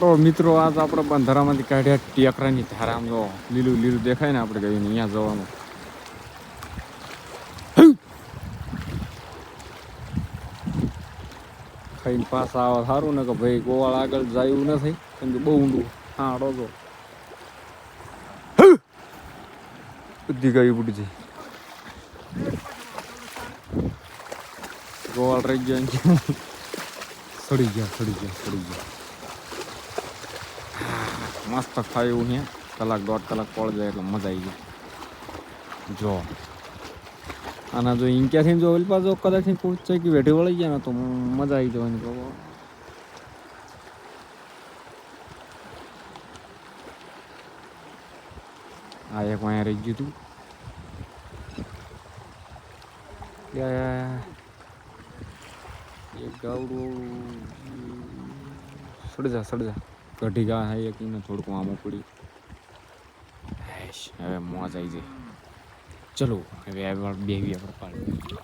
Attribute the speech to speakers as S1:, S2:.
S1: તો મિત્રો આજ આપણે બંધારામાંથી કાઢ્યા ટેકરાની ધારા આમ જો લીલું લીલું દેખાય ને આપણે કહીને અહીંયા જવાનું ખાઈને પાછા આવે સારું ને કે ભાઈ ગોવાળ આગળ જાય એવું નથી કેમ કે બહુ ઊંડું હા રોજો બધી ગાય ઉડી જાય ગોવાળ રહી ગયા સડી ગયા મસ્ત ખાયું છે કલાક દોઢ કલાક પડી જાય એટલે મજા આવી જાય જો આના જો ઇન્ક્યાથી જો ઓલી પાછો કદાચ પૂછે કે વેઠી વળી ગયા ને તો મજા આવી જવાની બાબા આ એક અહીંયા રહી ગયું હતું એક ગાવડું સડી જા કઢી ગા હે એક ને થોડુંક આમું પડી હવે મોજ આવી જાય ચલો હવે બેવી આપણે પાડી